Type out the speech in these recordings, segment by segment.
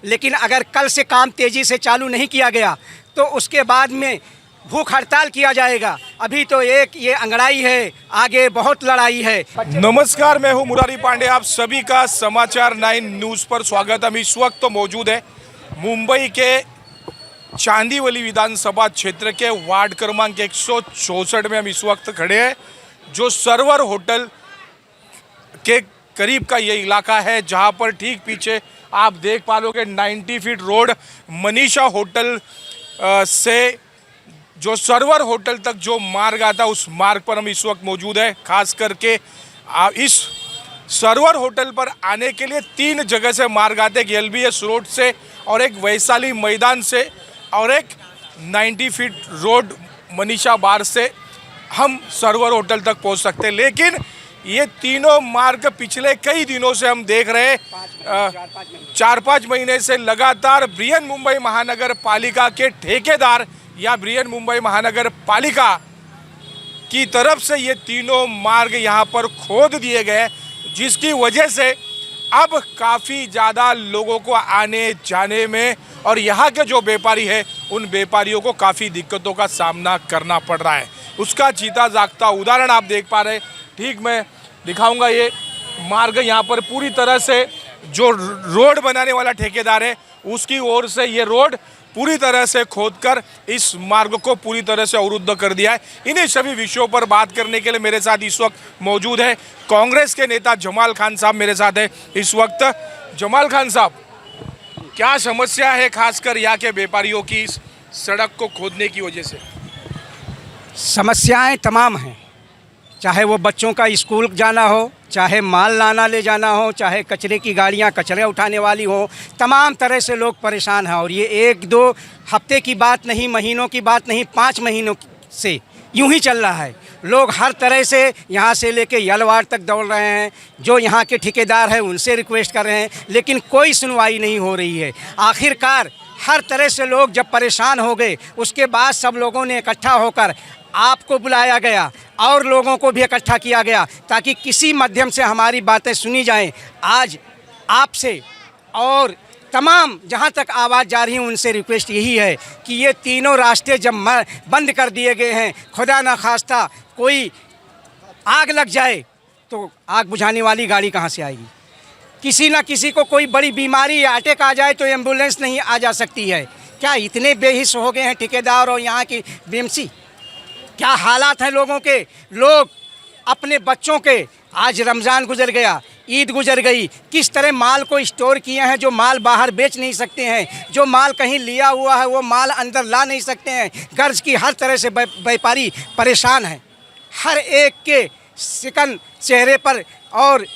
लेकिन अगर कल से काम तेज़ी से चालू नहीं किया गया तो उसके बाद में भूख हड़ताल किया जाएगा। अभी तो एक ये अंगड़ाई है, आगे बहुत लड़ाई है। नमस्कार, मैं हूं मुरारी पांडे। आप सभी का समाचार 9 न्यूज़ पर स्वागत। हम इस वक्त तो मौजूद है मुंबई के चांदीवली विधानसभा क्षेत्र के वार्ड क्रमांक 164 में हम इस वक्त खड़े हैं, जो सर्वर होटल के करीब का ये इलाका है, जहां पर ठीक पीछे आप देख पा लोगे 90 फीट रोड मनीषा होटल से जो सर्वर होटल तक जो मार्ग आता है, उस मार्ग पर हम इस वक्त मौजूद है। खास करके इस सर्वर होटल पर आने के लिए 3 जगह से मार्ग आते हैं, एक LBS रोड से और एक वैशाली मैदान से और एक 90 फीट रोड मनीषा बार से हम सर्वर होटल तक पहुंच सकते हैं। लेकिन ये तीनों मार्ग पिछले कई दिनों से हम देख रहे हैं, 4-5 महीने से लगातार बृहन मुंबई महानगर पालिका के ठेकेदार या बृहन मुंबई महानगर पालिका की तरफ से ये तीनों मार्ग यहाँ पर खोद दिए गए, जिसकी वजह से अब काफ़ी ज़्यादा लोगों को आने जाने में और यहाँ के जो व्यापारी है उन व्यापारियों को काफ़ी दिक्कतों का सामना करना पड़ रहा है। उसका जीता जागता उदाहरण आप देख पा रहे हैं। ठीक मैं दिखाऊंगा ये मार्ग। यहाँ पर पूरी तरह से जो रोड बनाने वाला ठेकेदार है उसकी ओर से ये रोड पूरी तरह से खोदकर इस मार्ग को पूरी तरह से अवरुद्ध कर दिया है। इन्हीं सभी विषयों पर बात करने के लिए मेरे साथ इस वक्त मौजूद है कांग्रेस के नेता जमाल खान साहब मेरे साथ है इस वक्त। जमाल खान साहब, क्या समस्या है खासकर यहाँ के व्यापारियों की इस सड़क को खोदने की वजह से? समस्याएं तमाम हैं, चाहे वो बच्चों का स्कूल जाना हो, चाहे माल लाना ले जाना हो, चाहे कचरे की गाड़ियां कचरे उठाने वाली हो, तमाम तरह से लोग परेशान हैं। और ये 1-2 हफ्ते की बात नहीं, महीनों की बात नहीं, 5 महीनों से यूं ही चल रहा है। लोग हर तरह से यहाँ से लेके यलवाड़ तक दौड़ रहे हैं, जो यहाँ के ठेकेदार हैं उनसे रिक्वेस्ट कर रहे हैं, लेकिन कोई सुनवाई नहीं हो रही है। आखिरकार हर तरह से लोग जब परेशान हो गए, उसके बाद सब लोगों ने इकट्ठा होकर आपको बुलाया गया और लोगों को भी इकट्ठा किया गया ताकि किसी माध्यम से हमारी बातें सुनी जाएं। आज आपसे और तमाम जहां तक आवाज़ जा रही है उनसे रिक्वेस्ट यही है कि ये तीनों रास्ते जब बंद कर दिए गए हैं, खुदा ना खास्ता कोई आग लग जाए तो आग बुझाने वाली गाड़ी कहां से आएगी? किसी ना किसी को कोई बड़ी बीमारी या अटैक आ जाए तो एम्बुलेंस नहीं आ जा सकती है। क्या इतने बेहिस हो गए हैं ठेकेदार और यहाँ की BMC? क्या हालात हैं लोगों के? लोग अपने बच्चों के, आज रमज़ान गुजर गया, ईद गुजर गई, किस तरह माल को स्टोर किए हैं, जो माल बाहर बेच नहीं सकते हैं, जो माल कहीं लिया हुआ है वो माल अंदर ला नहीं सकते हैं। गर्ज की हर तरह से व्यापारी परेशान हैं। हर एक के सिकन चेहरे पर और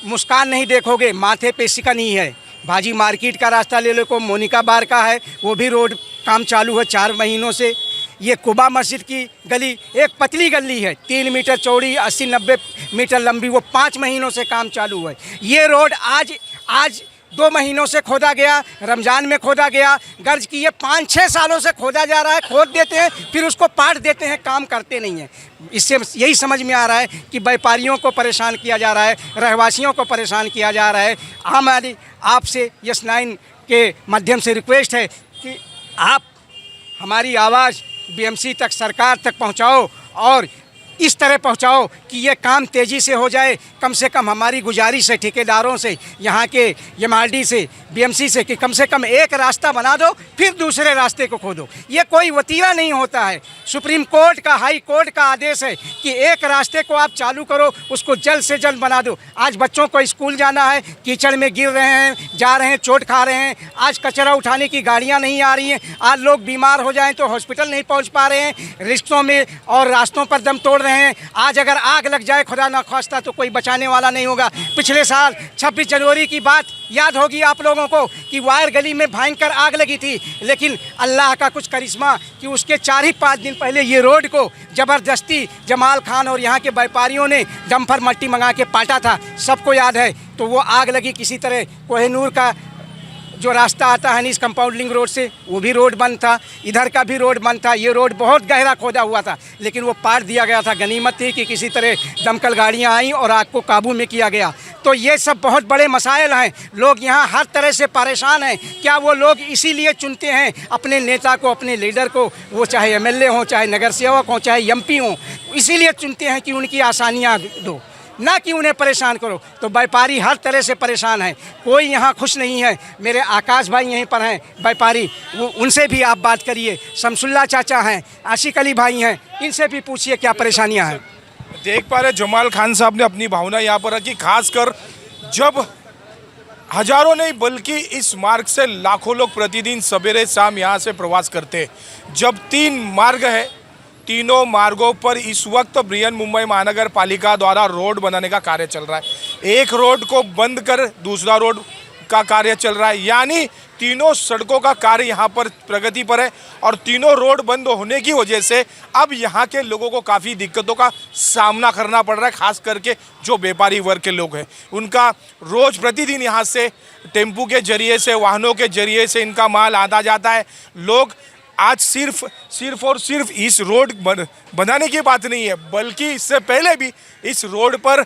मुस्कान नहीं देखोगे, माथे पे सिकन ही है। भाजी मार्केट का रास्ता ले लो, को मोनिका बार का है, वो भी रोड काम चालू है 4 महीनों से। ये कुबा मस्जिद की गली एक पतली गली है, 3 मीटर चौड़ी, 80-90 मीटर लंबी, वो 5 महीनों से काम चालू है। ये रोड आज 2 महीनों से खोदा गया, रमज़ान में खोदा गया। गर्ज की ये 5-6 सालों से खोदा जा रहा है। खोद देते हैं फिर उसको पाट देते हैं, काम करते नहीं हैं। इससे यही समझ में आ रहा है कि व्यापारियों को परेशान किया जा रहा है, रहवासियों को परेशान किया जा रहा है। हमारी आपसे यस 9 के माध्यम से रिक्वेस्ट है कि आप हमारी आवाज़ BMC तक, सरकार तक पहुंचाओ और इस तरह पहुंचाओ कि ये काम तेज़ी से हो जाए। कम से कम हमारी गुजारिश है ठेकेदारों से, यहाँ के MRD से, BMC से कि कम से कम एक रास्ता बना दो, फिर दूसरे रास्ते को खोदो। ये कोई वतीरा नहीं होता है। सुप्रीम कोर्ट का, हाई कोर्ट का आदेश है कि एक रास्ते को आप चालू करो, उसको जल्द से जल्द बना दो। आज बच्चों को स्कूल जाना है, कीचड़ में गिर रहे हैं, जा रहे हैं, चोट खा रहे हैं। आज कचरा उठाने की गाड़ियाँ नहीं आ रही हैं। आज लोग बीमार हो जाएँ तो हॉस्पिटल नहीं पहुँच पा रहे हैं, रिश्तों में और रास्तों पर दम तोड़ रहे हैं। आज अगर आग लग जाए, खुदा ना खास्ता, तो कोई बचाने वाला नहीं होगा। पिछले साल 26 जनवरी की बात याद होगी आप लोगों को कि वायर गली में भयंकर आग लगी थी, लेकिन अल्लाह का कुछ करिश्मा कि उसके 4 ही 5 दिन पहले ये रोड को ज़बरदस्ती जमाल खान और यहाँ के व्यापारियों ने डंपर मट्टी मंगा के पाटा था, सबको याद है। तो वो आग लगी किसी तरह। कोहिनूर का जो रास्ता आता है इस कंपाउंडिंग रोड से, वो भी रोड बंद था, इधर का भी रोड बंद था। ये रोड बहुत गहरा खोदा हुआ था, लेकिन वो पाट दिया गया था। गनीमत थी कि किसी तरह दमकल गाड़ियाँ आईं और आग को काबू में किया गया। तो तो ये सब बहुत बड़े मसाइल हैं। लोग यहाँ हर तरह से परेशान हैं। क्या वो लोग इसीलिए चुनते हैं अपने नेता को, अपने लीडर को, वो चाहे एमएलए हों, चाहे नगर सेवक हों, चाहे एमपी हों, इसीलिए चुनते हैं कि उनकी आसानियाँ दो, ना कि उन्हें परेशान करो। तो व्यापारी हर तरह से परेशान है, कोई यहाँ खुश नहीं है। मेरे आकाश भाई यहीं पर हैं व्यापारी, वो उनसे भी आप बात करिए। शमसुल्ला चाचा हैं, आशिक अली भाई हैं, इनसे भी पूछिए क्या परेशानियाँ हैं। देख पा रहे जमाल खान साहब ने अपनी भावना यहाँ पर रखी, खासकर जब हजारों नहीं बल्कि इस मार्ग से लाखों लोग प्रतिदिन सवेरे शाम यहाँ से प्रवास करते हैं। जब 3 मार्ग है, तीनों मार्गों पर इस वक्त बृहन मुंबई महानगर पालिका द्वारा रोड बनाने का कार्य चल रहा है। एक रोड को बंद कर दूसरा रोड का कार्य चल रहा है, यानी तीनों सड़कों का कार्य यहाँ पर प्रगति पर है। और तीनों रोड बंद होने की वजह से अब यहाँ के लोगों को काफ़ी दिक्कतों का सामना करना पड़ रहा है, खास करके जो व्यापारी वर्ग के लोग हैं। उनका रोज़ प्रतिदिन यहाँ से टेम्पू के जरिए से, वाहनों के जरिए से इनका माल आता जाता है। लोग आज सिर्फ और सिर्फ इस रोड बनाने की बात नहीं है, बल्कि इससे पहले भी इस रोड पर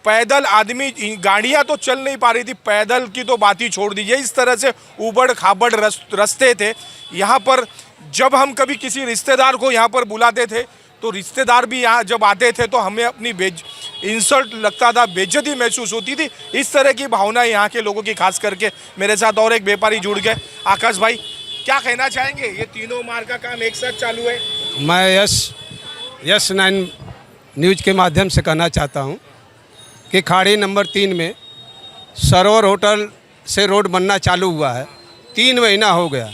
पैदल आदमी, गाड़ियां तो चल नहीं पा रही थी, पैदल की तो बात ही छोड़ दीजिए। इस तरह से उबड़ खाबड़ रास्ते थे यहाँ पर। जब हम कभी किसी रिश्तेदार को यहाँ पर बुलाते थे तो रिश्तेदार भी यहाँ जब आते थे तो हमें अपनी इंसल्ट लगता था, बेइज्जती महसूस होती थी। इस तरह की भावना यहाँ के लोगों की, खास करके मेरे साथ और एक व्यापारी जुड़ गए। आकाश भाई, क्या कहना चाहेंगे? ये तीनों मार्ग का काम एक साथ चालू है। मैं यस 9 न्यूज़ के माध्यम से कहना चाहता हूं कि खाड़ी नंबर 3 में सरोवर होटल से रोड बनना चालू हुआ है, 3 महीना हो गया।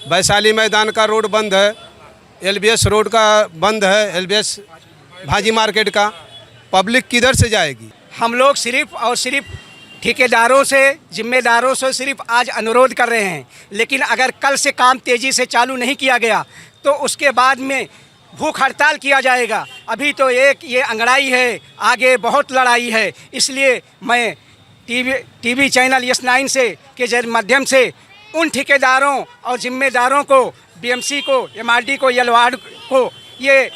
वैशाली मैदान का रोड बंद है, एलबीएस रोड का बंद है, एलबीएस भाजी मार्केट का। पब्लिक किधर से जाएगी? हम लोग सिर्फ और सिर्फ ठेकेदारों से, जिम्मेदारों से सिर्फ आज अनुरोध कर रहे हैं, लेकिन अगर कल से काम तेज़ी से चालू नहीं किया गया तो उसके बाद में भूख हड़ताल किया जाएगा। अभी तो एक ये अंगड़ाई है, आगे बहुत लड़ाई है। इसलिए मैं टीवी चैनल यस 9 से के माध्यम से उन ठेकेदारों और जिम्मेदारों को, बीएमसी को, एमआरडी को, यलवाड़ को ये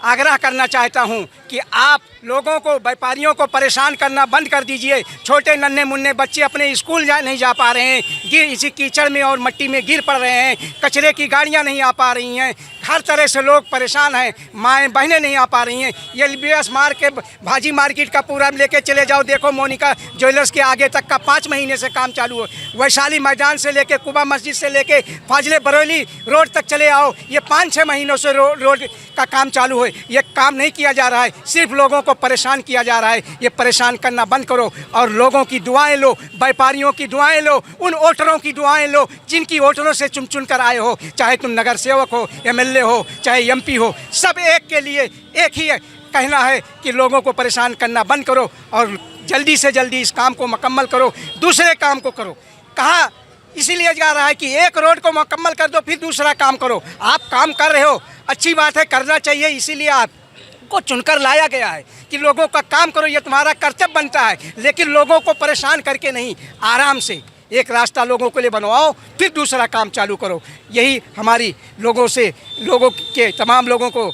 आग्रह करना चाहता हूं कि आप लोगों को, व्यापारियों को परेशान करना बंद कर दीजिए। छोटे नन्हे मुन्ने बच्चे अपने स्कूल नहीं जा पा रहे हैं, इसी कीचड़ में और मट्टी में गिर पड़ रहे हैं। कचरे की गाड़ियां नहीं आ पा रही हैं, हर तरह से लोग परेशान हैं। माएँ बहनें नहीं आ पा रही हैं। ये एलबीएस मार्ग के भाजी मार्केट का पूरा लेके चले जाओ, देखो मोनिका ज्वेलर्स के आगे तक का 5 महीने से काम चालू है। वैशाली मैदान से लेके कुबा मस्जिद से लेके फाजिले बरौली रोड तक चले आओ, ये 5-6 महीनों से रोड का काम चालू है। ये काम नहीं किया जा रहा है, सिर्फ लोगों को परेशान किया जा रहा है। ये परेशान करना बंद करो और लोगों की दुआएं लो, व्यापारियों की दुआएं लो, उन वोटरों की दुआएं लो जिनकी वोटरों से चुन कर आए हो। चाहे तुम नगर सेवक हो, एमएलए हो, चाहे एमपी हो, सब एक के लिए एक ही कहना है कि लोगों को परेशान करना बंद करो और जल्दी से जल्दी इस काम को मुकम्मल करो, दूसरे काम को करो। कहा इसीलिए जा रहा है कि एक रोड को मुकम्मल कर दो, फिर दूसरा काम करो। आप काम कर रहे हो, अच्छी बात है, करना चाहिए। इसीलिए आपको चुनकर लाया गया है कि लोगों का काम करो, ये तुम्हारा कर्तव्य बनता है। लेकिन लोगों को परेशान करके नहीं, आराम से एक रास्ता लोगों के लिए बनवाओ, फिर दूसरा काम चालू करो। यही हमारी लोगों के तमाम लोगों को,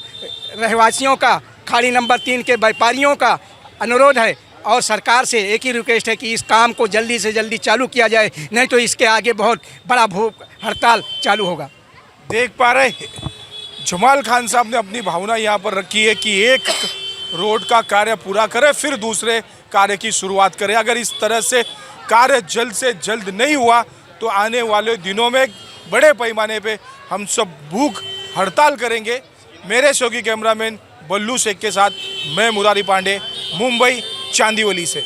रहवासियों का, खाड़ी नंबर 3 के व्यापारियों का अनुरोध है। और सरकार से एक ही रिक्वेस्ट है कि इस काम को जल्दी से जल्दी चालू किया जाए, नहीं तो इसके आगे बहुत बड़ा भूख हड़ताल चालू होगा। देख पा रहे जमाल खान साहब ने अपनी भावना यहाँ पर रखी है कि एक रोड का कार्य पूरा करे, फिर दूसरे कार्य की शुरुआत करें। अगर इस तरह से कार्य जल्द से जल्द नहीं हुआ तो आने वाले दिनों में बड़े पैमाने पे हम सब भूख हड़ताल करेंगे। मेरे शौकी कैमरामैन बल्लू शेख के साथ मैं मुरारी पांडे, मुंबई चांदीवली से।